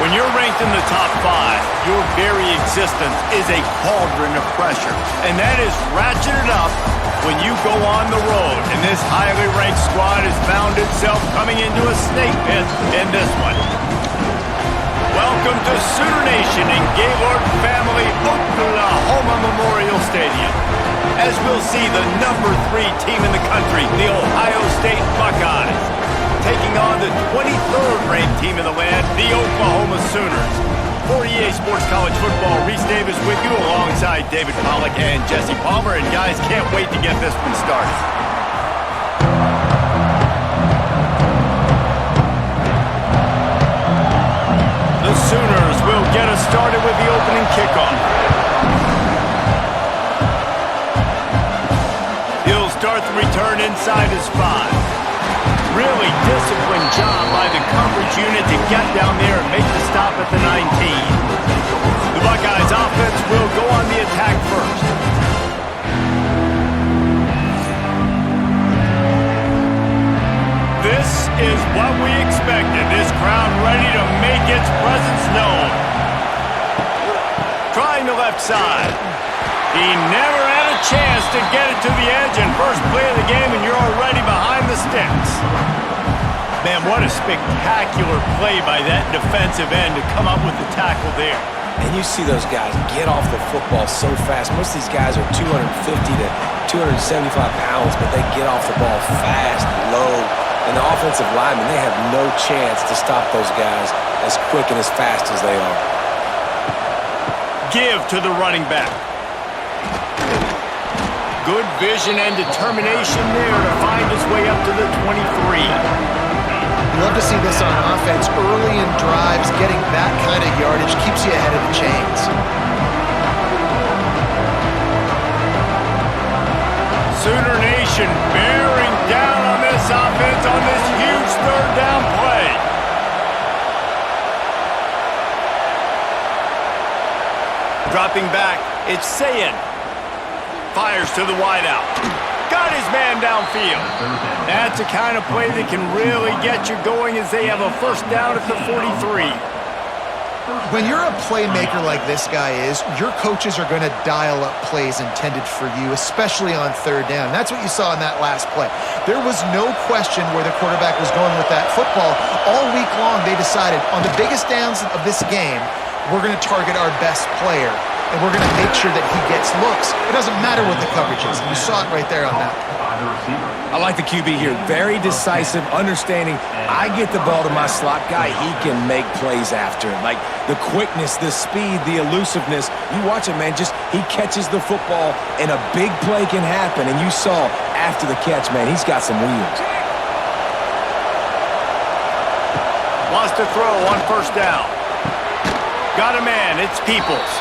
When you're ranked in the top 5, your very existence is a cauldron of pressure. And that is ratcheted up when you go on the road. And this highly ranked squad has found itself coming into a snake pit in this one. Welcome to Sooner Nation in Gaylord Family Oklahoma Memorial Stadium. As we'll see the number 3 team in the country, the Ohio State Buckeyes, taking on the 23rd ranked team in the land, the Oklahoma Sooners. For EA Sports College Football, Reese Davis with you alongside David Pollack and Jesse Palmer. And guys, can't wait to get this one started. The Sooners will get us started with the opening kickoff. He'll start the return inside his 5. Really disciplined job by the coverage unit to get down there and make the stop at the 19. The Buckeyes offense will go on the attack first. This is what we expected. This crowd ready to make its presence known. Trying the left side. He never had a chance to get it to the edge, and first play of the game, and you're already behind the sticks. Man, what a spectacular play by that defensive end to come up with the tackle there. And you see those guys get off the football so fast. Most of these guys are 250 to 275 pounds, but they get off the ball fast, low. And the offensive linemen, they have no chance to stop those guys as quick and as fast as they are. Give to the running back. Good vision and determination there to find his way up to the 23. You love to see this on offense. Early in drives, getting that kind of yardage keeps you ahead of the chains. Sooner Nation bearing down on this offense on this huge third down play. Dropping back, it's Sayin. Fires to the wideout. Got his man downfield. That's the kind of play that can really get you going as they have a first down at the 43. When you're a playmaker like this guy is, your coaches are going to dial up plays intended for you, especially on third down. That's what you saw in that last play. There was no question where the quarterback was going with that football. All week long, they decided on the biggest downs of this game, we're going to target our best player. And we're going to make sure that he gets looks. It doesn't matter what the coverage is. You saw it right there on that. I like the QB here. Very decisive, understanding I get the ball to my slot guy, he can make plays after. Like the quickness, the speed, the elusiveness. You watch it, man. Just he catches the football and a big play can happen. And you saw after the catch, man, he's got some wheels. Wants to throw on first down. Got a man. It's Peoples.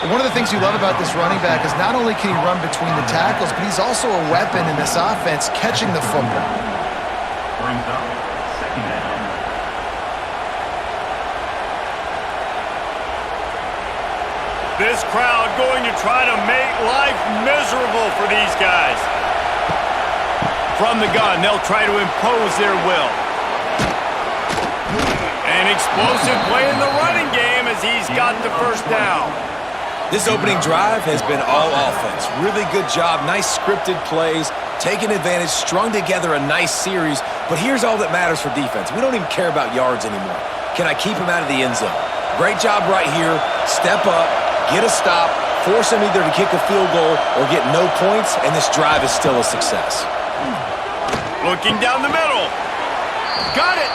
One of the things you love about this running back is not only can he run between the tackles, but he's also a weapon in this offense, catching the football. Brings up second down. This crowd going to try to make life miserable for these guys. From the gun, they'll try to impose their will. An explosive play in the running game as he's got the first down. This opening drive has been all offense. Really good job, nice scripted plays, taking advantage, strung together a nice series. But here's all that matters for defense. We don't even care about yards anymore. Can I keep him out of the end zone? Great job right here. Step up, get a stop, force him either to kick a field goal or get no points, and this drive is still a success. Looking down the middle. Got it.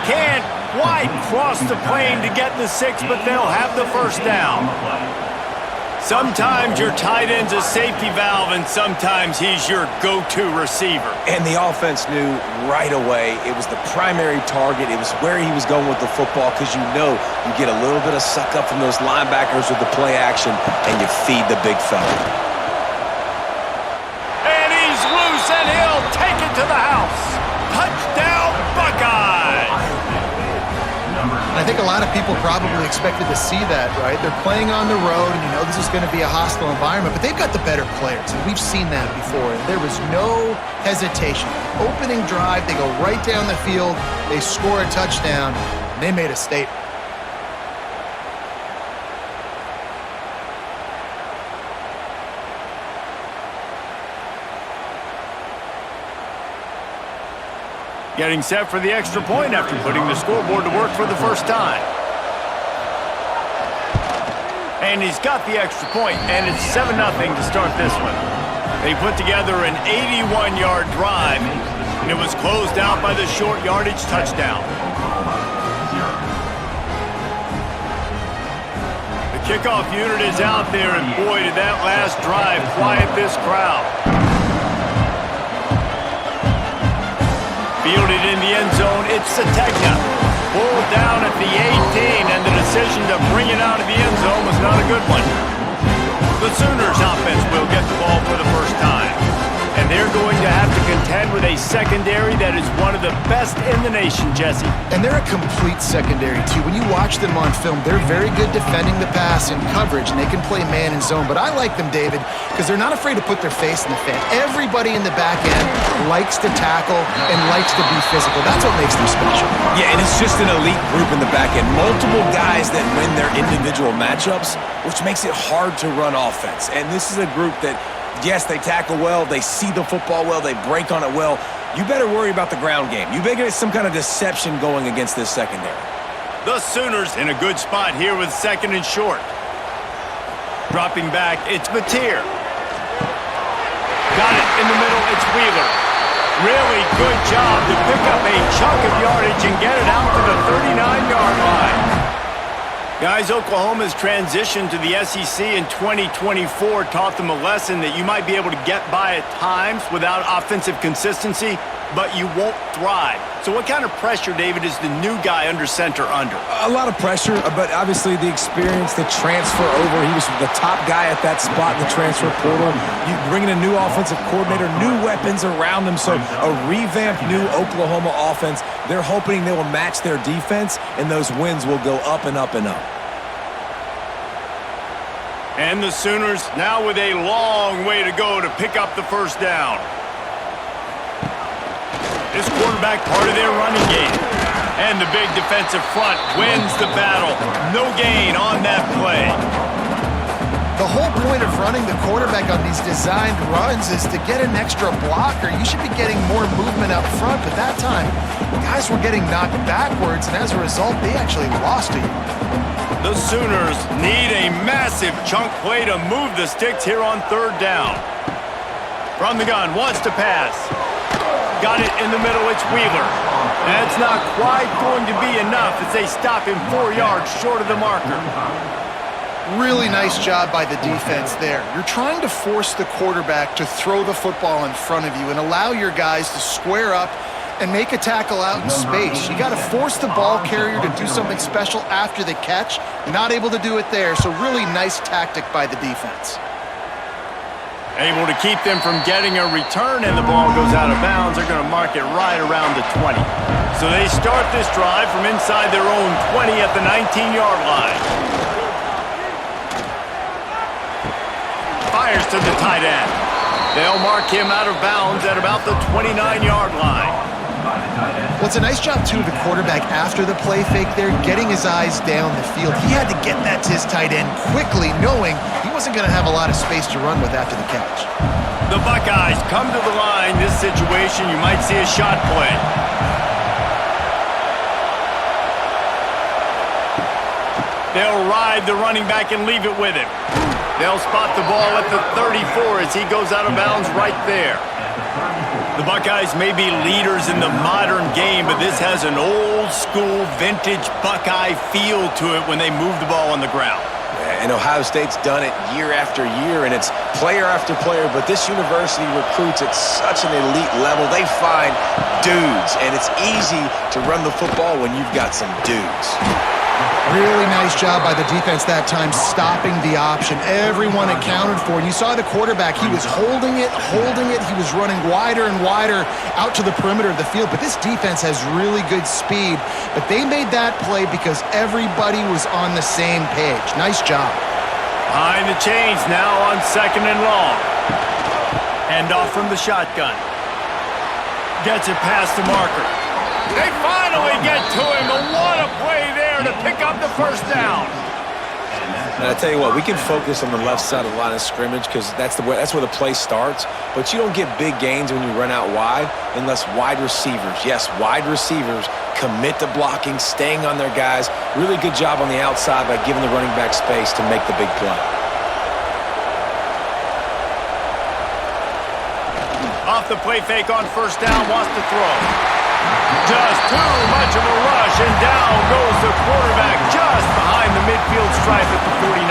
Can't quite cross the plane to get the 6, but they'll have the first down. Sometimes your tight end's a safety valve, and sometimes he's your go-to receiver. And the offense knew right away it was the primary target. It was where he was going with the football because you know you get a little bit of suck up from those linebackers with the play action, and you feed the big fella. And he's loose, and he'll take it to the house. Touchdown, Buckeyes! And I think a lot of people probably expected to see that, right? They're playing on the road, and you know this is going to be a hostile environment, but they've got the better players, and we've seen that before. And there was no hesitation. Opening drive, they go right down the field, they score a touchdown, and they made a statement. Getting set for the extra point after putting the scoreboard to work for the first time. And he's got the extra point, and it's 7-0 to start this one. They put together an 81-yard drive, and it was closed out by the short yardage touchdown. The kickoff unit is out there, and boy, did that last drive quiet this crowd. Fielded in the end zone, it's Sategna. Pulled down at the 18, and the decision to bring it out of the end zone was not a good one. The Sooners offense will get the ball for the first time. And they're going to have to contend with a secondary that is one of the best in the nation, Jesse. And they're a complete secondary, too. When you watch them on film, they're very good defending the pass and coverage, and they can play man and zone. But I like them, David, because they're not afraid to put their face in the fan. Everybody in the back end likes to tackle and likes to be physical. That's what makes them special. Yeah, and it's just an elite group in the back end. Multiple guys that win their individual matchups, which makes it hard to run offense. And this is a group that, yes, they tackle well, they see the football well, they break on it well. You better worry about the ground game. You better get some kind of deception going against this secondary. The Sooners in a good spot here with 2nd and short. Dropping back, it's Mateer. Got it in the middle, it's Wheeler. Really good job to pick up a chunk of yardage and get it out to the 39-yard line. Guys, Oklahoma's transition to the SEC in 2024 taught them a lesson that you might be able to get by at times without offensive consistency, but you won't thrive. So what kind of pressure, David, is the new guy under center under? A lot of pressure, but obviously the experience, the transfer over. He was the top guy at that spot in the transfer portal. You bring in a new offensive coordinator, new weapons around him, so a revamped new Oklahoma offense. They're hoping they will match their defense, and those wins will go up and up and up. And the Sooners now with a long way to go to pick up the first down. This quarterback part of their running game. And the big defensive front wins the battle. No gain on that play. The whole point of running the quarterback on these designed runs is to get an extra blocker. You should be getting more movement up front, but that time, guys were getting knocked backwards, and as a result, they actually lost to you. The Sooners need a massive chunk play to move the sticks here on 3rd down. From the gun, wants to pass. Got it in the middle, it's Wheeler. That's not quite going to be enough as they stop him 4 yards short of the marker. Really nice job by the defense there. You're trying to force the quarterback to throw the football in front of you and allow your guys to square up and make a tackle out in space. You got to force the ball carrier to do something special after the catch. Not able to do it there, so really nice tactic by the defense. Able to keep them from getting a return, and the ball goes out of bounds. They're going to mark it right around the 20. So they start this drive from inside their own 20 at the 19-yard line. Fires to the tight end. They'll mark him out of bounds at about the 29-yard line. Well, it's a nice job, too, of the quarterback after the play fake there, getting his eyes down the field. He had to get that to his tight end quickly, knowing he wasn't going to have a lot of space to run with after the catch. The Buckeyes come to the line. This situation, you might see a shot play. They'll ride the running back and leave it with him. They'll spot the ball at the 34 as he goes out of bounds right there. The Buckeyes may be leaders in the modern game, but this has an old-school, vintage Buckeye feel to it when they move the ball on the ground. Yeah, and Ohio State's done it year after year, and it's player after player, but this university recruits at such an elite level. They find dudes, and it's easy to run the football when you've got some dudes. Really nice job by the defense that time, stopping the option. Everyone accounted for. And you saw the quarterback. He was holding it. He was running wider and wider out to the perimeter of the field. But this defense has really good speed. But they made that play because everybody was on the same page. Nice job. Behind the chains now on 2nd and long. Hand off from the shotgun. Gets it past the marker. They finally get to him, and what a play there to pick up the first down. And I tell you what, we can focus on the left side of the line of scrimmage because that's where the play starts. But you don't get big gains when you run out wide unless wide receivers, yes, wide receivers, commit to blocking, staying on their guys. Really good job on the outside by giving the running back space to make the big play. Off the play fake on first down, wants to throw. Just too much of a rush, and down goes the quarterback just behind the midfield stripe at the 49.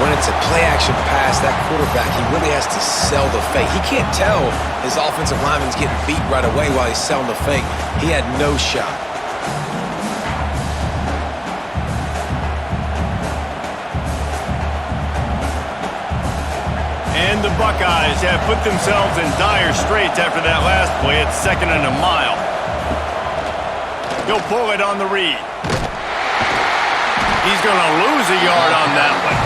When it's a play-action pass, that quarterback, he really has to sell the fake. He can't tell his offensive lineman's getting beat right away while he's selling the fake. He had no shot. And the Buckeyes have put themselves in dire straits after that last play. It's 2nd and a mile. He'll pull it on the read. He's going to lose a yard on that one.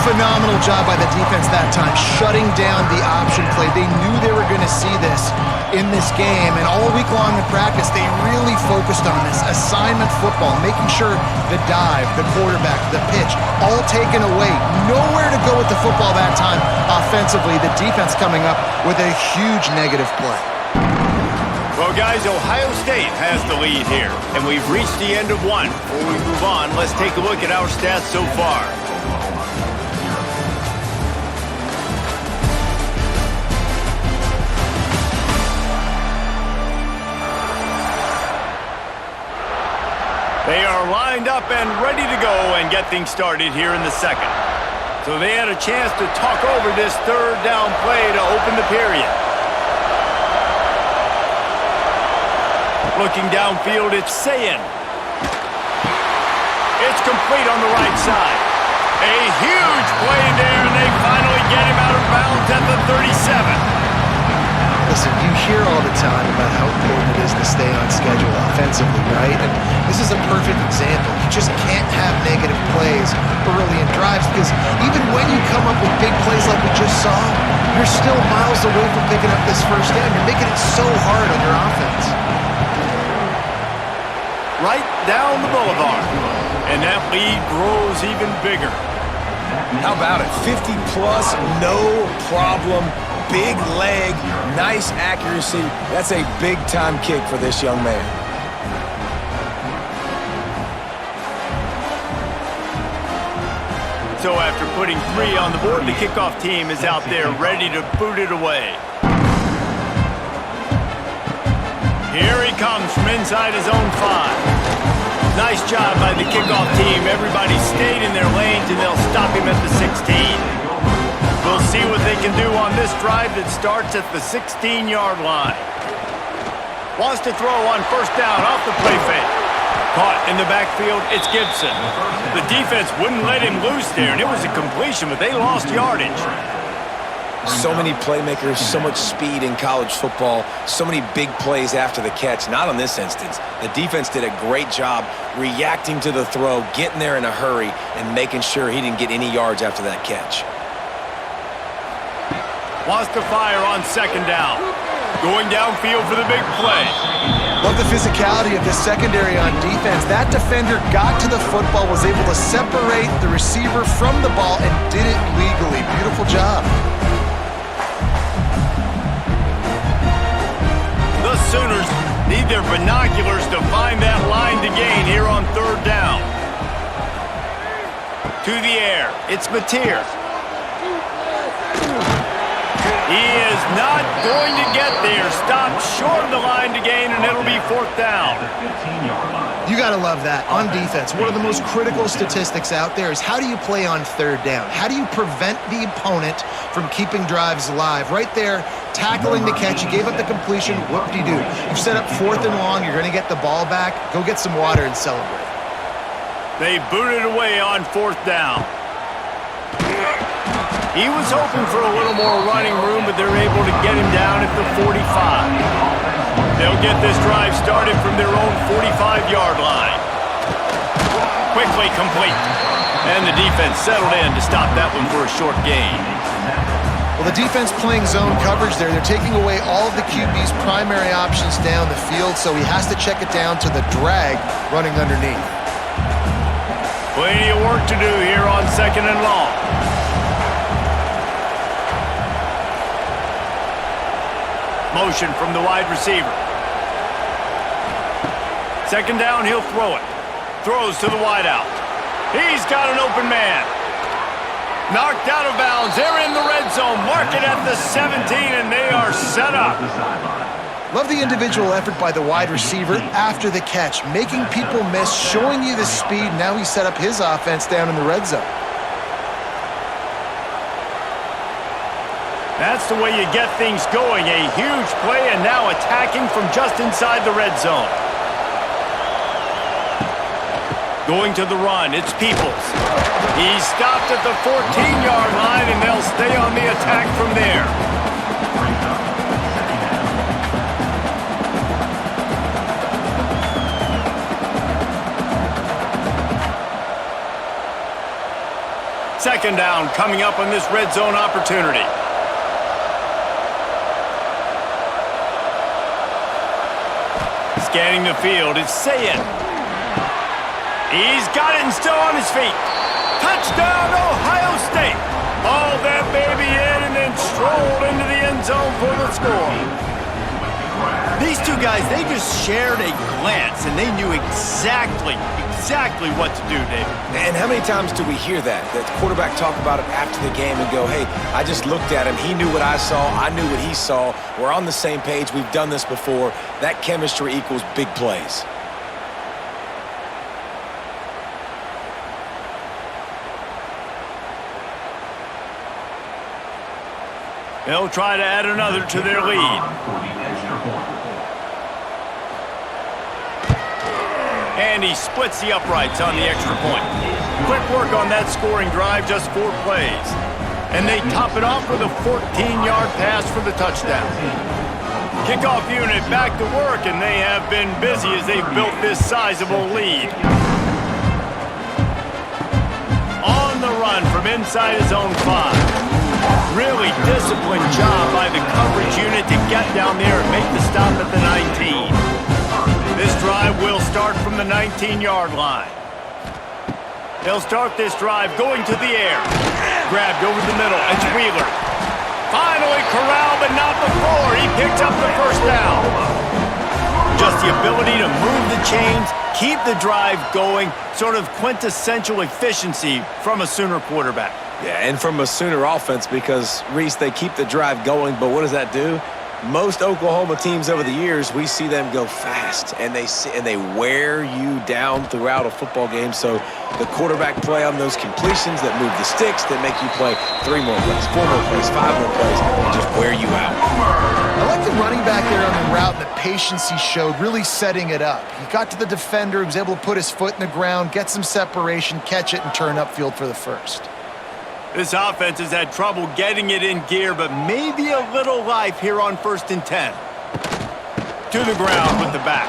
Phenomenal job by the defense that time, shutting down the option play. They knew they were going to see this in this game, and all week long in practice, they really focused on this assignment football, making sure the dive, the quarterback, the pitch, all taken away. Nowhere to go with the football that time offensively. The defense coming up with a huge negative play. Well, guys, Ohio State has the lead here, and we've reached the end of one. Before we move on, let's take a look at our stats so far. They are lined up and ready to go and get things started here in the second. So they had a chance to talk over this third down play to open the period. Looking downfield, it's Sayin. It's complete on the right side. A huge play there, and they finally get him out of bounds at the 37. Listen, you hear all the time about how important it is to stay on schedule offensively, right? And this is a perfect example. You just can't have negative plays early in drives because even when you come up with big plays like we just saw, you're still miles away from picking up this first down. You're making it so hard on your offense. Right down the boulevard. And that lead grows even bigger. How about it? 50 plus, no problem. Big leg, nice accuracy. That's a big-time kick for this young man. So after putting 3 on the board, the kickoff team is out there ready to boot it away. Here he comes from inside his own 5. Nice job by the kickoff team. Everybody stayed in their lanes, and they'll stop him at the 16. We'll see what they can do on this drive that starts at the 16-yard line. Wants to throw on first down off the play fake. Caught in the backfield, it's Gibson. The defense wouldn't let him loose there, and it was a completion, but they lost yardage. So many playmakers, so much speed in college football, so many big plays after the catch. Not on this instance. The defense did a great job reacting to the throw, getting there in a hurry, and making sure he didn't get any yards after that catch. Wants to fire on second down. Going downfield for the big play. Love the physicality of this secondary on defense. That defender got to the football, was able to separate the receiver from the ball, and did it legally. Beautiful job. The Sooners need their binoculars to find that line to gain here on third down. To the air. It's Mateer. He is not going to get there. Stopped short of the line to gain, and it'll be 4th down. You got to love that on defense. One of the most critical statistics out there is how do you play on third down? How do you prevent the opponent from keeping drives alive? Right there, tackling the catch. You gave up the completion. What do you do? You set up 4th and long. You're going to get the ball back. Go get some water and celebrate. They booted away on 4th down. He was hoping for a little more running room, but they're able to get him down at the 45. They'll get this drive started from their own 45-yard line. Quickly complete. And the defense settled in to stop that one for a short gain. Well, the defense playing zone coverage there. They're taking away all of the QB's primary options down the field, so he has to check it down to the drag running underneath. Plenty of work to do here on 2nd and long. Motion from the wide receiver. 2nd down, he'll throw it. Throws to the wideout. He's got an open man. Knocked out of bounds. They're in the red zone. Mark it at the 17, and they are set up. Love the individual effort by the wide receiver after the catch, making people miss, showing you the speed. Now he set up his offense down in the red zone. That's the way you get things going. A huge play, and now attacking from just inside the red zone. Going to the run, it's Peoples. He's stopped at the 14-yard line, and they'll stay on the attack from there. Second down coming up on this red zone opportunity. Scanning the field, it's Sayed. He's got it and still on his feet. Touchdown, Ohio State. Hauled that baby in and then strolled into the end zone for the score. These two guys, they just shared a glance, and they knew exactly what to do, David. And how many times do we hear that? The quarterback talk about it after the game and go, hey, I just looked at him. He knew what I saw. I knew what he saw. We're on the same page. We've done this before. That chemistry equals big plays. They'll try to add another to their lead. And he splits the uprights on the extra point. Quick work on that scoring drive, just 4 plays. And they top it off with a 14-yard pass for the touchdown. Kickoff unit back to work, and they have been busy as they've built this sizable lead. On the run from inside his own 5. Really disciplined job by the coverage unit to get down there and make the stop at the 19. This drive will start from the 19-yard line. They'll start this drive going to the air. Grabbed over the middle. It's Wheeler. Finally corralled, but not before. He picks up the first down. Just the ability to move the chains, keep the drive going, sort of quintessential efficiency from a Sooner quarterback. Yeah, and from a Sooner offense because, Reese, they keep the drive going, but what does that do? Most Oklahoma teams over the years, we see them go fast, and they wear you down throughout a football game. So the quarterback play on those completions that move the sticks, that make you play 3 more plays, 4 more plays, 5 more plays, and just wear you out. I like the running back there on the route and the patience he showed, really setting it up. He got to the defender, he was able to put his foot in the ground, get some separation, catch it, and turn upfield for the first. This offense has had trouble getting it in gear, but maybe a little life here on 1st and 10. To the ground with the back.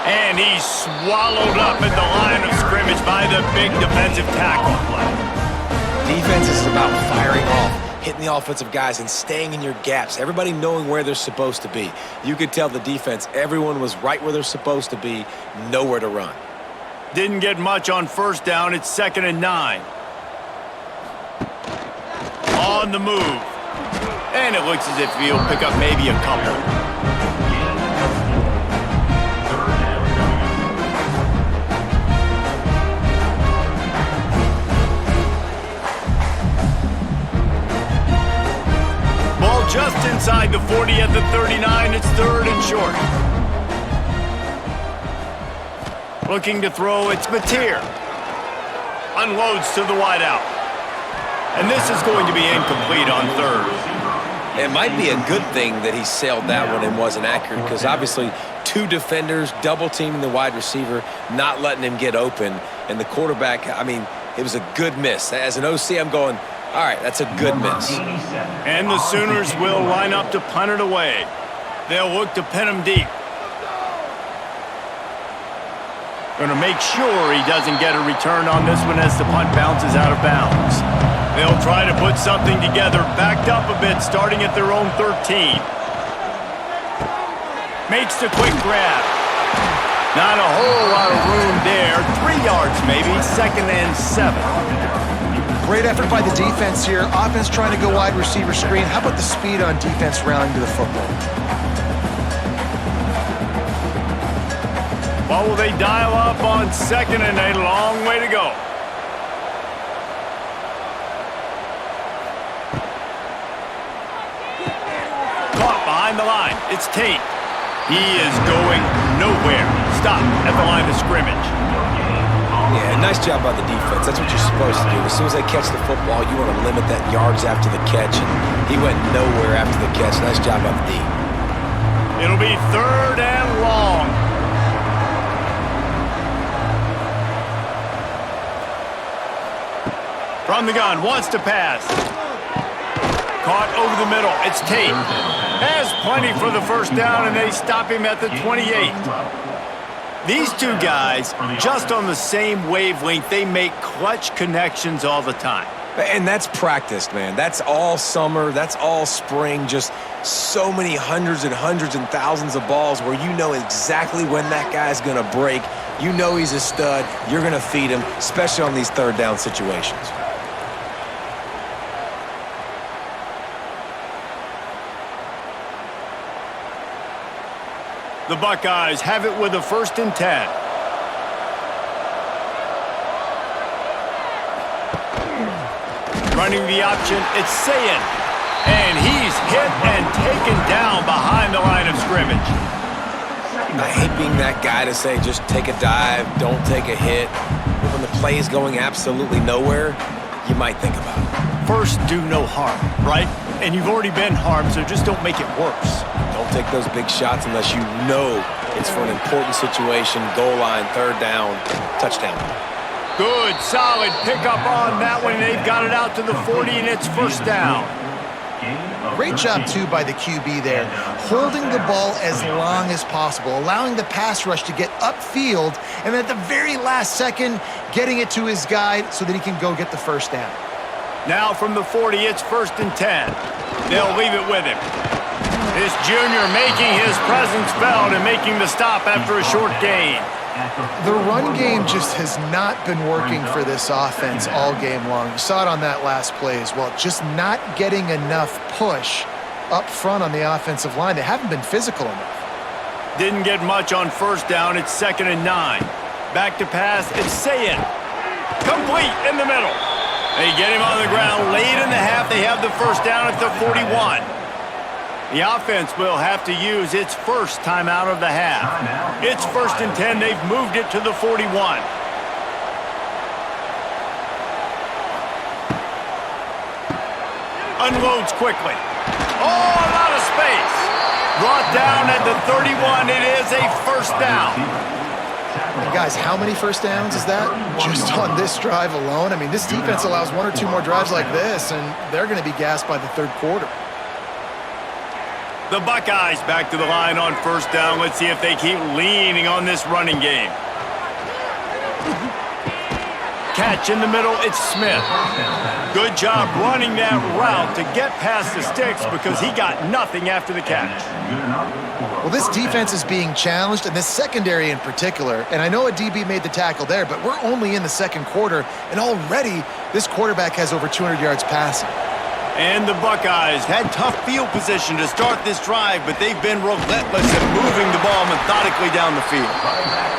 And he's swallowed up at the line of scrimmage by the big defensive tackle play. Defense is about firing off, hitting the offensive guys, and staying in your gaps. Everybody knowing where they're supposed to be. You could tell the defense, everyone was right where they're supposed to be, nowhere to run. Didn't get much on 1st down. It's 2nd and 9. On the move. And it looks as if he'll pick up maybe a couple. Ball just inside the 40 at the 39. It's 3rd and short. Looking to throw, it's Mateer. Unloads to the wideout. And this is going to be incomplete on 3rd. It might be a good thing that he sailed that one and wasn't accurate because obviously 2 defenders, double teaming the wide receiver, not letting him get open. And the quarterback, I mean, it was a good miss. As an OC, I'm going, all right, that's a good miss. And the Sooners will line up to punt it away. They'll look to pin him deep. Going to make sure he doesn't get a return on this one as the punt bounces out of bounds. They'll try to put something together, backed up a bit, starting at their own 13. Makes the quick grab. Not a whole lot of room there. 3 yards yards, maybe. 2nd and 7. Great effort by the defense here. Offense trying to go wide receiver screen. How about the speed on defense rallying to the football? What will they dial up on 2nd and a long way to go? Caught behind the line. It's Tate. He is going nowhere. Stop at the line of scrimmage. Yeah, nice job by the defense. That's what you're supposed to do. As soon as they catch the football, you want to limit that yards after the catch, and he went nowhere after the catch. Nice job by the D. It'll be 3rd and long. From the gun, wants to pass. Caught over the middle. It's Tate. Has plenty for the first down, and they stop him at the 28. These two guys, just on the same wavelength, they make clutch connections all the time. And that's practiced, man. That's all summer. That's all spring. Just so many hundreds and thousands of balls where you know exactly when that guy's going to break. You know he's a stud. You're going to feed him, especially on these 3rd down situations. The Buckeyes have it with a 1st and 10. Running the option, it's Sayin. And he's hit and taken down behind the line of scrimmage. I hate being that guy to say just take a dive, don't take a hit. But when the play is going absolutely nowhere, you might think about it. First, do no harm, right? And you've already been harmed, so just don't make it worse. Don't take those big shots unless you know it's for an important situation, goal line, 3rd down, touchdown. Good, solid pickup on that one. They've got it out to the 40, and it's 1st down. Great job, too, by the QB there. Holding the ball as long as possible, allowing the pass rush to get upfield, and at the very last second, getting it to his guy so that he can go get the 1st down. Now from the 40, it's 1st and 10. They'll leave it with him. This junior making his presence felt and making the stop after a short gain. The run game just has not been working for this offense all game long. You saw it on that last play as well. Just not getting enough push up front on the offensive line. They haven't been physical enough. Didn't get much on 1st down. It's 2nd and 9. Back to pass. It's Sayin. Complete in the middle. They get him on the ground late in the half. They have the 1st down at the 41. The offense will have to use its first timeout of the half. It's 1st and 10. They've moved it to the 41. Unloads quickly. Oh, a lot of space. Brought down at the 31. It is a 1st down. Guys, how many 1st downs is that just on this drive alone? I mean, this defense allows 1 or 2 more drives like this, and they're going to be gassed by the 3rd quarter. The Buckeyes back to the line on 1st down. Let's see if they keep leaning on this running game. Catch in the middle, it's Smith. Good job running that route to get past the sticks because he got nothing after the catch. Well, this defense is being challenged, and this secondary in particular. And I know a DB made the tackle there, but we're only in the 2nd quarter, and already this quarterback has over 200 yards passing. And the Buckeyes had tough field position to start this drive, but they've been relentless at moving the ball methodically down the field.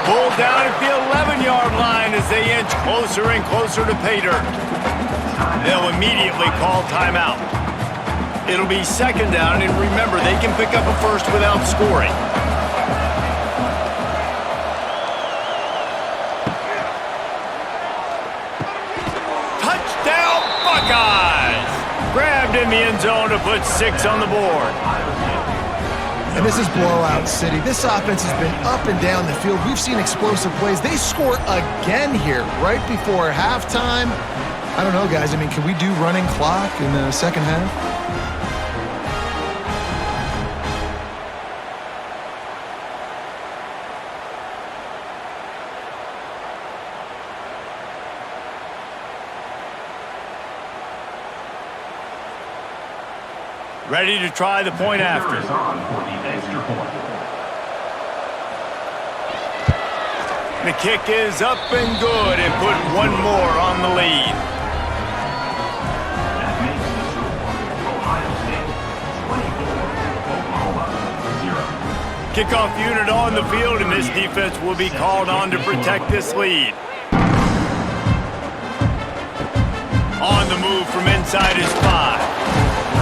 Pulled down at the 11-yard line as they inch closer and closer to pay dirt. They'll immediately call timeout. It'll be 2nd down, and remember, they can pick up a 1st without scoring. Touchdown, Buckeyes! Grabbed in the end zone to put 6 on the board. And this is blowout city. This offense has been up and down the field. We've seen explosive plays. They score again here right before halftime. I don't know, guys. I mean, can we do running clock in the 2nd half? Ready to try the point after. The kick is up and good and put one more on the lead. That makes the score Ohio State 24, Oklahoma 0. Kickoff unit on the field, and this defense will be called on to protect this lead. On the move from inside is 5.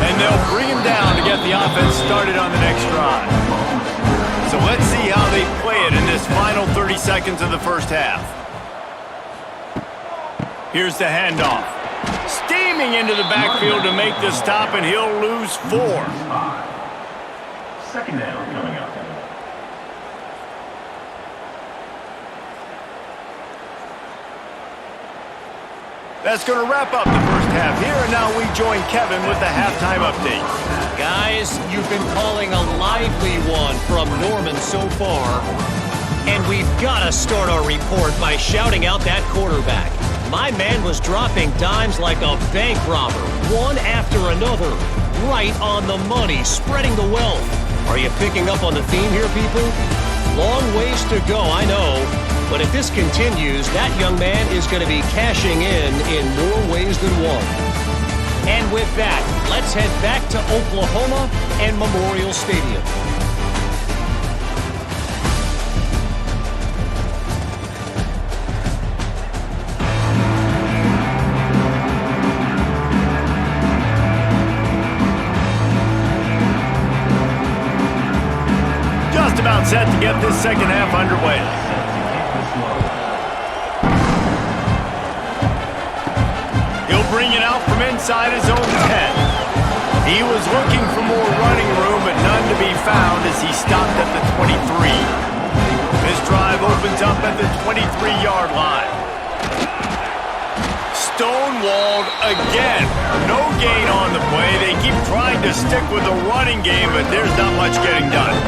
And they'll bring him down to get the offense started on the next drive. So let's see how they play it in this final 30 seconds of the first half. Here's the handoff. Steaming into the backfield to make the stop, and he'll lose 4. Second down coming up. That's going to wrap up the first half here, and now we join Kevin with the halftime update. Guys, you've been calling a lively one from Norman so far, and we've got to start our report by shouting out that quarterback. My man was dropping dimes like a bank robber, one after another, right on the money, spreading the wealth. Are you picking up on the theme here, people? Long ways to go, I know. But if this continues, that young man is going to be cashing in more ways than one. And with that, let's head back to Oklahoma and Memorial Stadium. Just about set to get this second half underway. Bring it out from inside his own 10. He was looking for more running room, but none to be found as he stopped at the 23. This drive opens up at the 23-yard line. Stonewalled again. No gain on the play. They keep trying to stick with the running game, but there's not much getting done.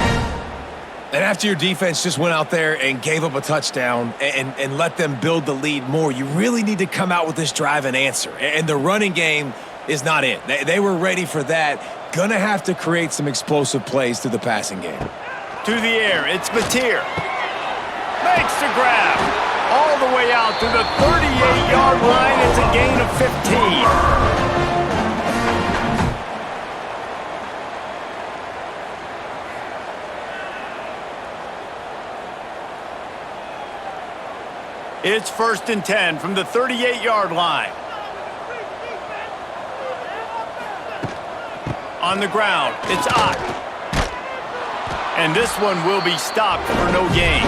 And after your defense just went out there and gave up a touchdown and let them build the lead more, you really need to come out with this drive and answer. And the running game is not it. They were ready for that. Gonna have to create some explosive plays through the passing game. To the air, it's Mateer. Makes the grab. All the way out to the 38-yard line. It's a gain of 15. It's 1st and 10 from the 38-yard line. On the ground, it's Ott. And this one will be stopped for no gain.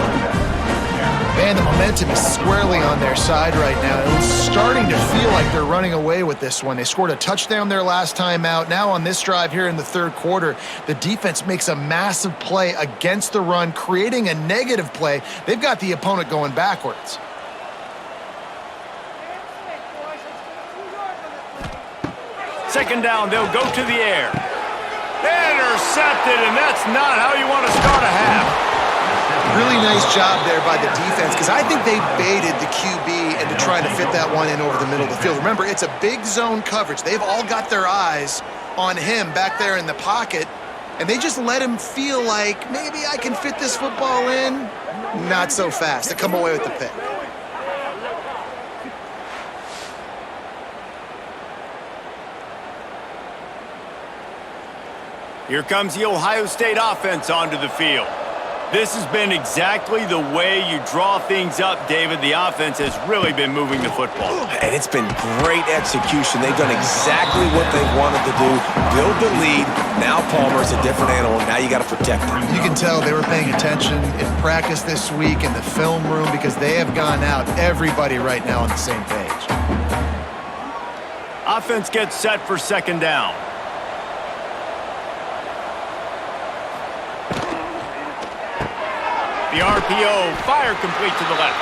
Man, the momentum is squarely on their side right now. It's starting to feel like they're running away with this one. They scored a touchdown their last time out. Now on this drive here in the third quarter, the defense makes a massive play against the run, creating a negative play. They've got the opponent going backwards. Second down, they'll go to the air. Intercepted, and that's not how you want to start a half. Really nice job there by the defense, because I think they baited the QB into trying to fit that one in over the middle of the field. Remember, it's a big zone coverage. They've all got their eyes on him back there in the pocket, and they just let him feel like, maybe I can fit this football in. Not so fast to come away with the pick. Here comes the Ohio State offense onto the field. This has been exactly the way you draw things up, David. The offense has really been moving the football. And it's been great execution. They've done exactly what they wanted to do. Build the lead. Now Palmer's a different animal. Now you got to protect him. You can tell they were paying attention in practice this week in the film room, because they have gone out, everybody right now on the same page. Offense gets set for second down. The RPO, fire complete to the left.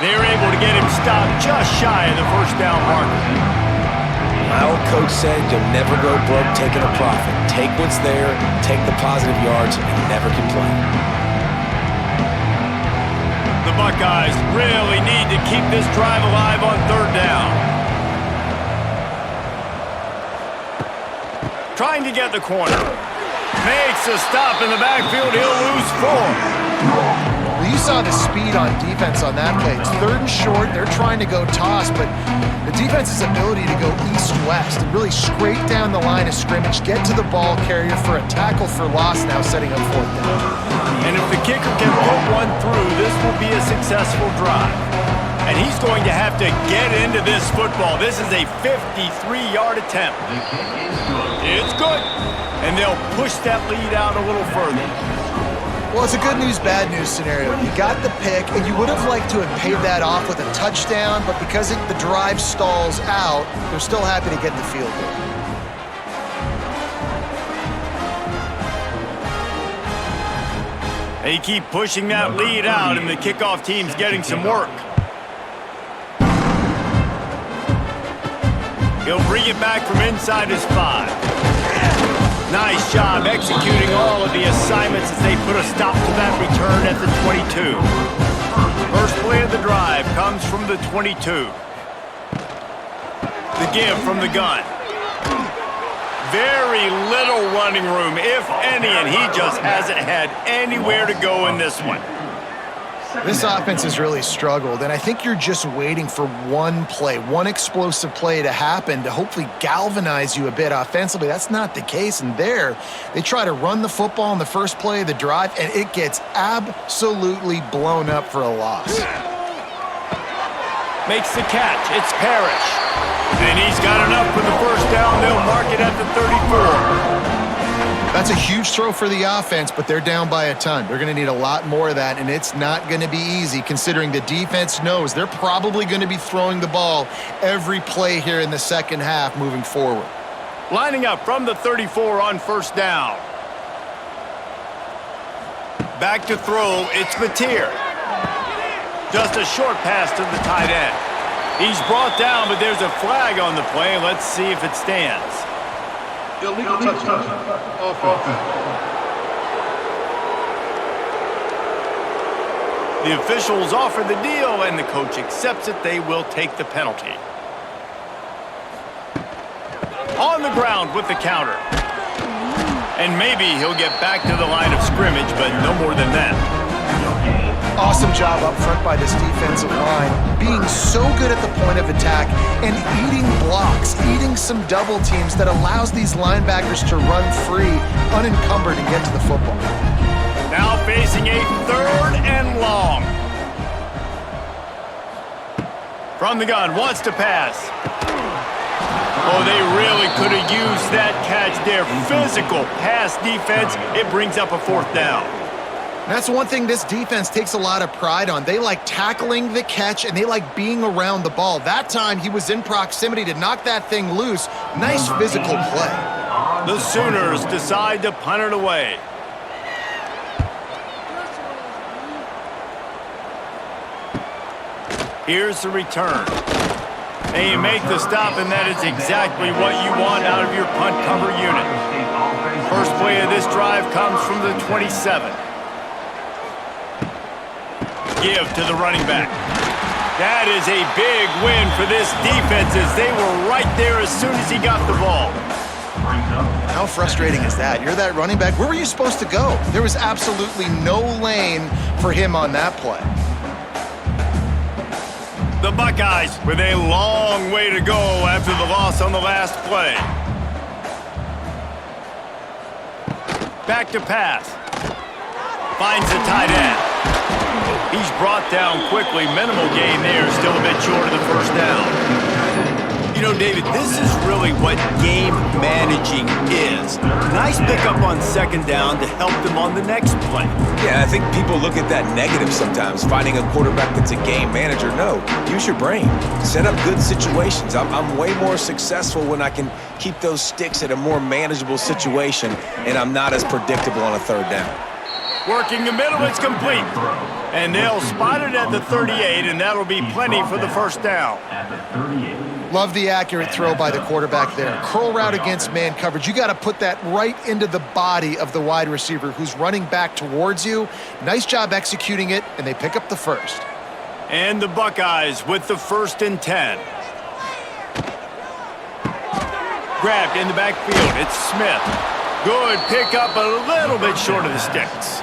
They're able to get him stopped just shy of the first down marker. My old coach said you'll never go broke taking a profit. Take what's there, take the positive yards, and never complain. The Buckeyes really need to keep this drive alive on third down. Trying to get the corner. Makes a stop in the backfield. He'll lose 4. Well, you saw the speed on defense on that play. It's 3rd and short. They're trying to go toss, but the defense's ability to go east-west and really scrape down the line of scrimmage, get to the ball carrier for a tackle for loss, now setting up 4th down. And if the kicker can put one through, this will be a successful drive. And he's going to have to get into this football. This is a 53-yard attempt. It's good. And they'll push that lead out a little further. Well, it's a good news, bad news scenario. You got the pick, and you would have liked to have paid that off with a touchdown, but because the drive stalls out, they're still happy to get the field goal. They keep pushing that lead out, and the kickoff team's getting some work. He'll bring it back from inside his 5. Nice job executing all of the assignments as they put a stop to that return at the 22. First play of the drive comes from the 22. The give from the gun. Very little running room, if any, and he just hasn't had anywhere to go in this one. This offense has really struggled, and I think you're just waiting for one play, one explosive play to happen to hopefully galvanize you a bit offensively. That's not the case, and there, they try to run the football in the first play of the drive, and it gets absolutely blown up for a loss. Makes the catch. It's Parrish. And he's got enough for the first down. They'll mark it at the 34. That's a huge throw for the offense, but they're down by a ton. They're going to need a lot more of that, and it's not going to be easy considering the defense knows they're probably going to be throwing the ball every play here in the second half moving forward. Lining up from the 34 on first down. Back to throw, it's Mateer. Just a short pass to the tight end. He's brought down, but there's a flag on the play. Let's see if it stands. Illegal touchdown. Offense. The officials offer the deal, and the coach accepts it. They will take the penalty. On the ground with the counter. And maybe he'll get back to the line of scrimmage, but no more than that. Awesome job up front by this defensive line, being so good at the point of attack and eating blocks, eating some double teams that allows these linebackers to run free, unencumbered, and get to the football. Now facing a 3rd and long. From the gun, wants to pass. Oh, they really could have used that catch there. Physical pass defense. It brings up a 4th down. That's one thing this defense takes a lot of pride on. They like tackling the catch, and they like being around the ball. That time, he was in proximity to knock that thing loose. Nice physical play. The Sooners decide to punt it away. Here's the return. They make the stop, and that is exactly what you want out of your punt cover unit. First play of this drive comes from the 27. Give to the running back. That is a big win for this defense as they were right there as soon as he got the ball. How frustrating is that? You're that running back. Where were you supposed to go? There was absolutely no lane for him on that play. The Buckeyes with a long way to go after the loss on the last play. Back to pass. Finds the tight end. He's brought down quickly. Minimal gain there. Still a bit short of the first down. You know, David, this is really what game managing is. Nice pickup on second down to help them on the next play. Yeah, I think people look at that negative sometimes, finding a quarterback that's a game manager. No, use your brain. Set up good situations. I'm way more successful when I can keep those sticks at a more manageable situation, and I'm not as predictable on a 3rd down. Working the middle, it's complete. And they'll spot it at the 38, and that'll be plenty for the first down. At the 38. Love the accurate throw by the quarterback there. Curl route against man coverage. You got to put that right into the body of the wide receiver who's running back towards you. Nice job executing it, and they pick up the first. And the Buckeyes with the 1st and 10. Grabbed in the backfield. It's Smith. Good pickup, a little bit short of the sticks.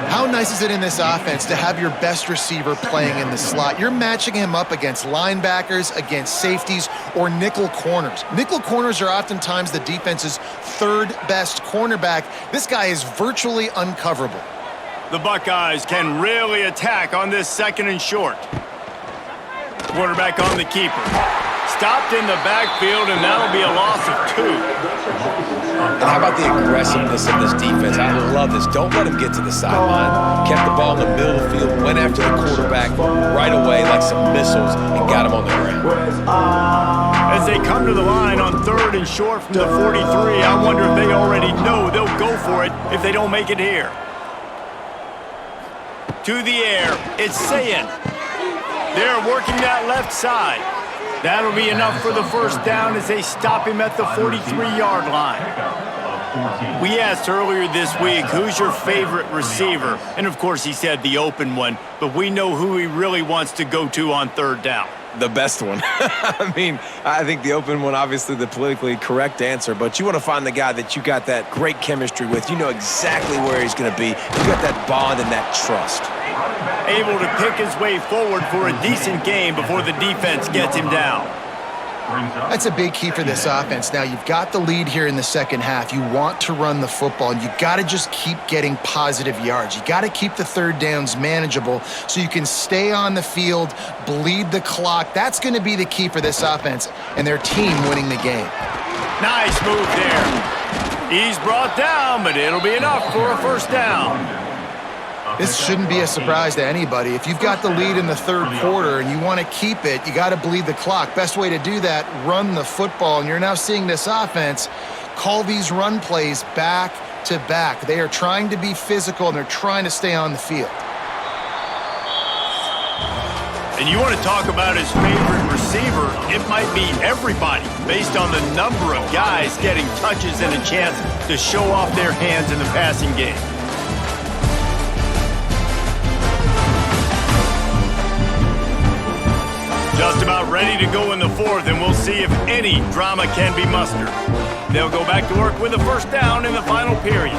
How How nice is it in this offense to have your best receiver playing in the slot? You're matching him up against linebackers, against safeties, or nickel corners. Nickel corners are oftentimes the defense's third best cornerback. This guy is virtually uncoverable. The Buckeyes can really attack on this 2nd and short. Quarterback on the keeper. Stopped in the backfield, and that'll be a loss of 2. And how about the aggressiveness of this defense? I love this. Don't let him get to the sideline. Kept the ball in the middle of the field, went after the quarterback right away like some missiles, and got him on the ground. As they come to the line on 3rd and short from the 43, I wonder if they already know they'll go for it if they don't make it here. To the air, it's Sayin. They're working that left side. That'll be enough for the first down as they stop him at the 43-yard line. We asked earlier this week, who's your favorite receiver? And, of course, he said the open one, but we know who he really wants to go to on 3rd down. The best one. I mean, I think the open one, obviously the politically correct answer, but you want to find the guy that you got that great chemistry with. You know exactly where he's going to be. You got that bond and that trust. Able to pick his way forward for a decent game before the defense gets him down. That's a big key for this offense. Now, you've got the lead here in the second half. You want to run the football, and you got to just keep getting positive yards. You got to keep the 3rd downs manageable so you can stay on the field, bleed the clock. That's going to be the key for this offense and their team winning the game. Nice move there. He's brought down, but it'll be enough for a first down. This shouldn't be a surprise to anybody. If you've got the lead in the 3rd quarter and you want to keep it, you got to bleed the clock. Best way to do that, run the football. And you're now seeing this offense call these run plays back to back. They are trying to be physical, and they're trying to stay on the field. And you want to talk about his favorite receiver, it might be everybody based on the number of guys getting touches and a chance to show off their hands in the passing game. Just about ready to go in the 4th, and we'll see if any drama can be mustered. They'll go back to work with a first down in the final period.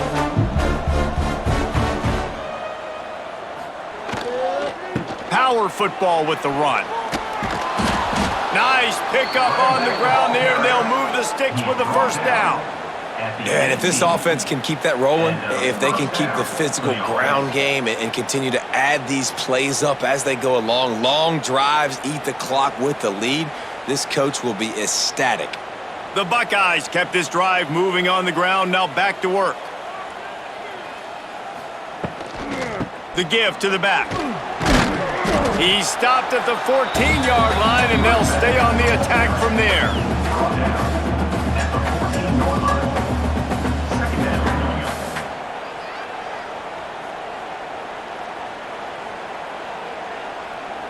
Power football with the run. Nice pickup on the ground there, and they'll move the sticks with the first down. Yeah, and if this offense can keep that rolling, if they can keep the physical ground game and continue to add these plays up as they go along, long drives, eat the clock with the lead, this coach will be ecstatic. The Buckeyes kept this drive moving on the ground, now back to work. The give to the back. He's stopped at the 14-yard line, and they'll stay on the attack from there.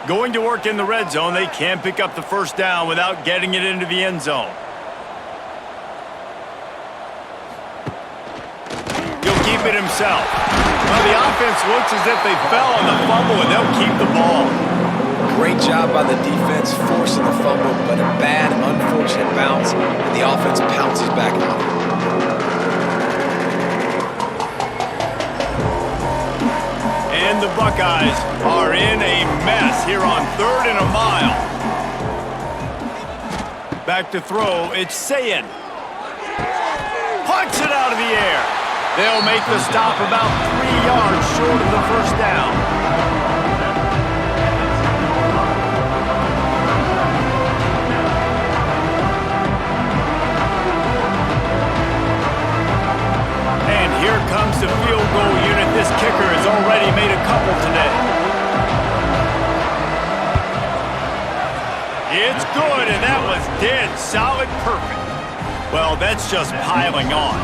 Going to work in the red zone, they can't pick up the first down without getting it into the end zone. He'll keep it himself. Well, the offense looks as if they fell on the fumble, and they'll keep the ball. Great job by the defense forcing the fumble, but a bad, unfortunate bounce, and the offense pounces back on it. And the Buckeyes are in a mess here on 3rd and a mile. Back to throw, it's Sayin. Punch it out of the air. They'll make the stop about 3 yards short of the first down. And here comes the field goal unit. This kicker has already made a couple today. It's good, and that was dead solid perfect. Well, that's just piling on.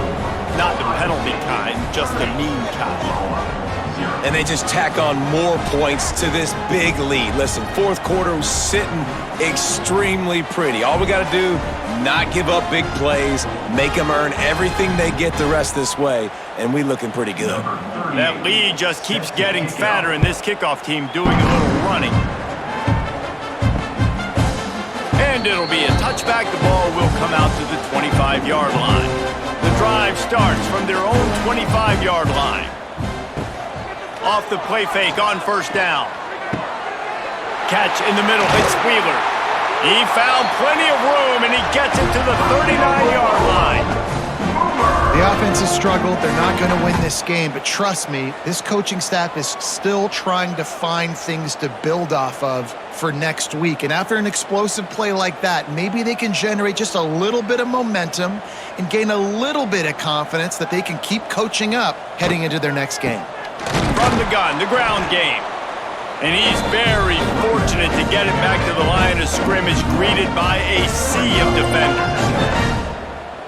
Not the penalty kind, just the mean kind. And they just tack on more points to this big lead. Listen, 4th quarter was sitting extremely pretty. All we got to do, not give up big plays, make them earn everything they get the rest this way, and we looking pretty good. That lead just keeps getting fatter, and this kickoff team doing a little running. And it'll be a touchback. The ball will come out to the 25-yard line. The drive starts from their own 25-yard line. Off the play fake on first down. Catch in the middle. It's Wheeler. He found plenty of room, and he gets it to the 39-yard line. The offense has struggled. They're not going to win this game, but trust me, this coaching staff is still trying to find things to build off of for next week. And after an explosive play like that, maybe they can generate just a little bit of momentum and gain a little bit of confidence that they can keep coaching up heading into their next game. From the gun, the ground game. And he's very fortunate to get it back to the line of scrimmage, greeted by a sea of defenders.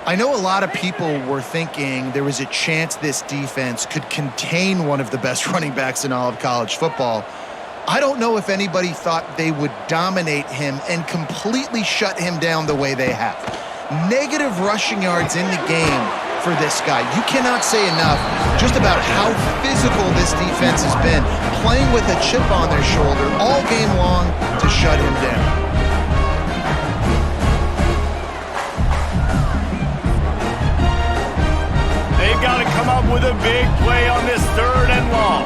I know a lot of people were thinking there was a chance this defense could contain one of the best running backs in all of college football. I don't know if anybody thought they would dominate him and completely shut him down the way they have. Negative rushing yards in the game for this guy. You cannot say enough just about how physical this defense has been, playing with a chip on their shoulder all game long to shut him down. They've got to come up with a big play on this 3rd and long.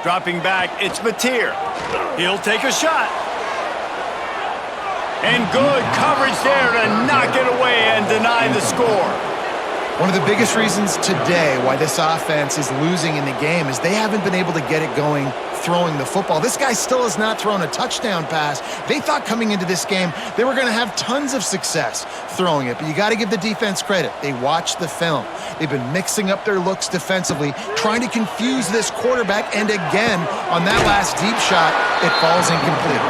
Dropping back, it's Mateer. He'll take a shot. And good coverage there to knock it away and deny the score. One of the biggest reasons today why this offense is losing in the game is they haven't been able to get it going throwing the football. This guy still has not thrown a touchdown pass. They thought coming into this game they were going to have tons of success throwing it, but you got to give the defense credit. They watched the film. They've been mixing up their looks defensively, trying to confuse this quarterback, and again, on that last deep shot, it falls incomplete.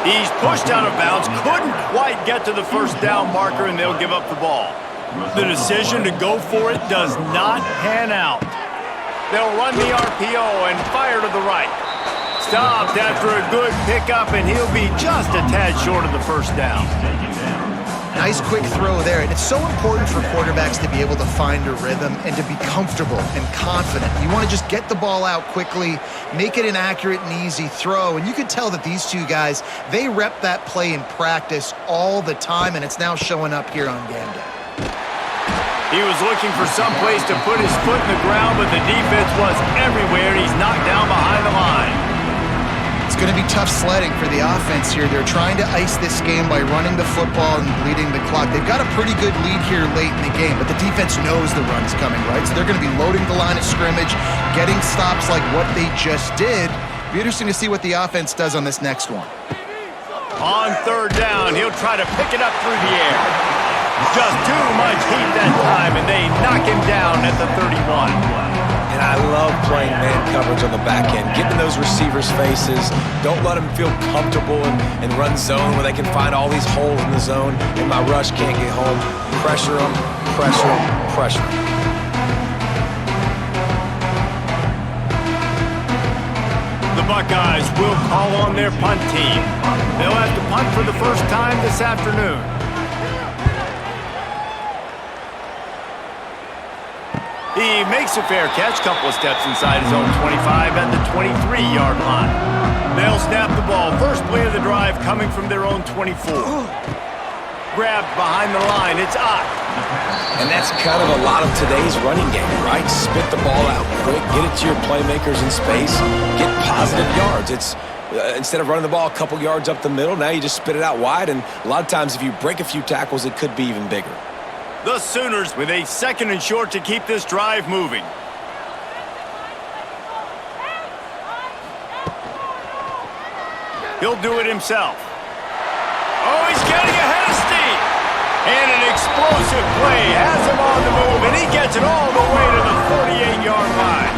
He's pushed out of bounds, couldn't quite get to the first down marker, and they'll give up the ball. The decision to go for it does not pan out. They'll run the RPO and fire to the right. Stopped after a good pickup, and he'll be just a tad short of the first down. Nice quick throw there, and it's so important for quarterbacks to be able to find a rhythm and to be comfortable and confident. You want to just get the ball out quickly, make it an accurate and easy throw, and you can tell that these two guys, they rep that play in practice all the time, and it's now showing up here on game day. He was looking for some place to put his foot in the ground, but the defense was everywhere, and he's knocked down behind the line. It's going to be tough sledding for the offense here. They're trying to ice this game by running the football and bleeding the clock. They've got a pretty good lead here late in the game, but the defense knows the run's coming, right? So they're going to be loading the line of scrimmage, getting stops like what they just did. Be interesting to see what the offense does on this next one. On 3rd down, he'll try to pick it up through the air. Just too much heat that time, and they knock him down at the 31. And I love playing man coverage on the back end, getting those receivers' faces. Don't let them feel comfortable and run zone where they can find all these holes in the zone, and my rush can't get home. Pressure them, pressure them, pressure them. The Buckeyes will call on their punt team. They'll have to punt for the first time this afternoon. He makes a fair catch, couple of steps inside his own 25 at the 23-yard line. They'll snap the ball. First play of the drive coming from their own 24. Grabbed behind the line. It's Ott. And that's kind of a lot of today's running game, right? Spit the ball out quick, get it to your playmakers in space, get positive yards. It's instead of running the ball a couple yards up the middle, now you just spit it out wide, and a lot of times if you break a few tackles, it could be even bigger. The Sooners with a 2nd and short to keep this drive moving. He'll do it himself. Oh, he's getting ahead of steam. And an explosive play has him on the move, and he gets it all the way to the 48-yard line.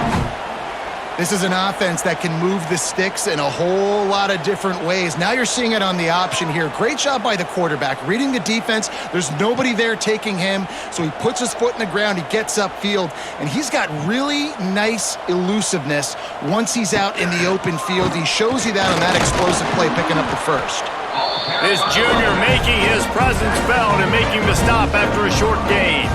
This is an offense that can move the sticks in a whole lot of different ways. Now you're seeing it on the option here. Great job by the quarterback. Reading the defense, there's nobody there taking him, so he puts his foot in the ground, he gets upfield, and he's got really nice elusiveness once he's out in the open field. He shows you that on that explosive play, picking up the first. This junior making his presence felt and making the stop after a short gain.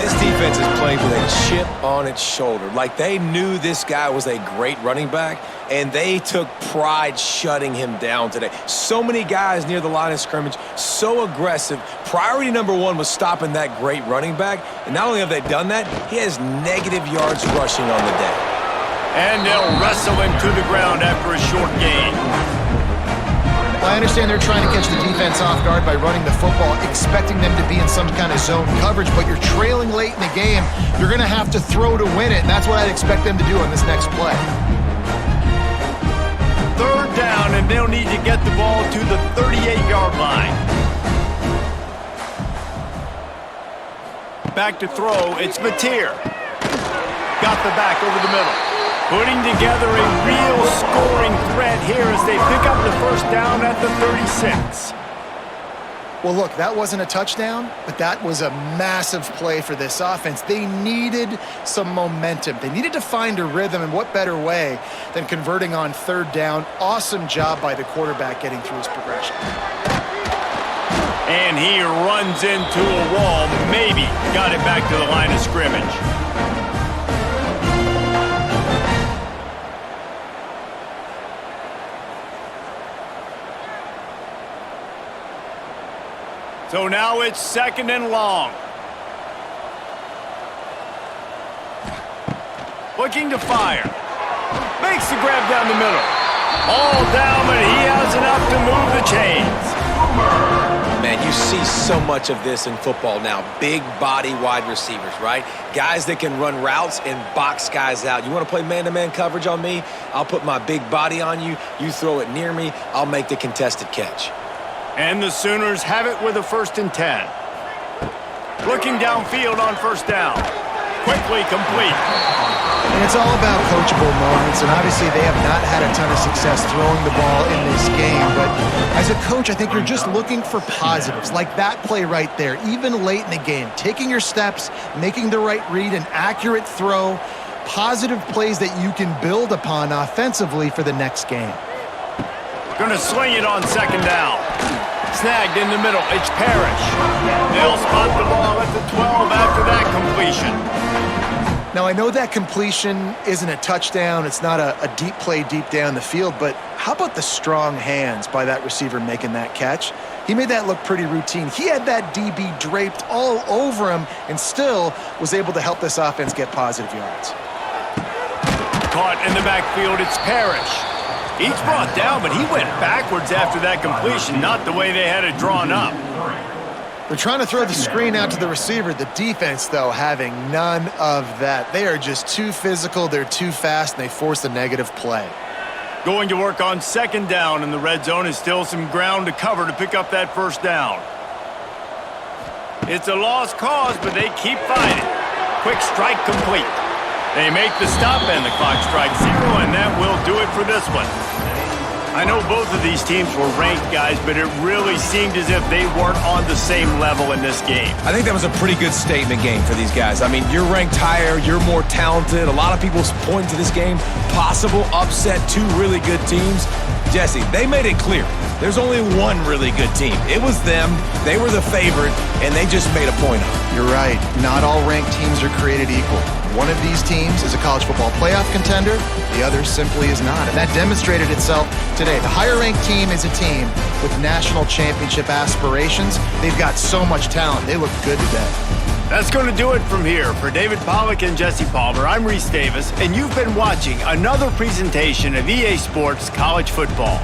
This defense is playing with a chip on its shoulder. Like they knew this guy was a great running back, and they took pride shutting him down today. So many guys near the line of scrimmage, so aggressive. Priority number one was stopping that great running back, and not only have they done that, he has negative yards rushing on the day. And they'll wrestle him to the ground after a short gain. Well, I understand they're trying to catch the defense off guard by running the football, expecting them to be in some kind of zone coverage, but you're trailing late in the game. You're going to have to throw to win it, and that's what I'd expect them to do on this next play. Third down, and they'll need to get the ball to the 38-yard line. Back to throw, it's Mateer. Got the back over the middle. Putting together a real scoring threat here as they pick up the first down at the 36. Well, look, that wasn't a touchdown, but that was a massive play for this offense. They needed some momentum. They needed to find a rhythm, and what better way than converting on third down. Awesome job by the quarterback getting through his progression. And he runs into a wall, maybe got it back to the line of scrimmage. So now it's second and long. Looking to fire. Makes the grab down the middle. All down, but he has enough to move the chains. Man, you see so much of this in football now. Big body wide receivers, right? Guys that can run routes and box guys out. You want to play man-to-man coverage on me? I'll put my big body on you. You throw it near me, I'll make the contested catch. And the Sooners have it with a 1st and 10. Looking downfield on first down. Quickly complete. And it's all about coachable moments, and obviously they have not had a ton of success throwing the ball in this game. But as a coach, I think you're just looking for positives, like that play right there, even late in the game. Taking your steps, making the right read, an accurate throw, positive plays that you can build upon offensively for the next game. Gonna sling it on second down. Snagged in the middle, it's Parrish. They'll spot the ball at the 12 after that completion. Now, I know that completion isn't a touchdown. It's not a deep play deep down the field, but how about the strong hands by that receiver making that catch? He made that look pretty routine. He had that DB draped all over him and still was able to help this offense get positive yards. Caught in the backfield, it's Parrish. He's brought down, but he went backwards after that completion, not the way they had it drawn up. They're trying to throw the screen out to the receiver. The defense, though, having none of that. They are just too physical, they're too fast, and they force a negative play. Going to work on second down in the red zone is still some ground to cover to pick up that first down. It's a lost cause, but they keep fighting. Quick strike complete. They make the stop and the clock strikes 0, and that will do it for this one. I know both of these teams were ranked, guys, but it really seemed as if they weren't on the same level in this game. I think that was a pretty good statement game for these guys. I mean, you're ranked higher, you're more talented. A lot of people point to this game, possible upset, 2 really good teams. Jesse, they made it clear. There's only one really good team. It was them. They were the favorite, and they just made a point of it. You're right. Not all ranked teams are created equal. One of these teams is a college football playoff contender. The other simply is not. And that demonstrated itself today. The higher-ranked team is a team with national championship aspirations. They've got so much talent. They look good today. That's going to do it from here. For David Pollack and Jesse Palmer, I'm Reese Davis, and you've been watching another presentation of EA Sports College Football.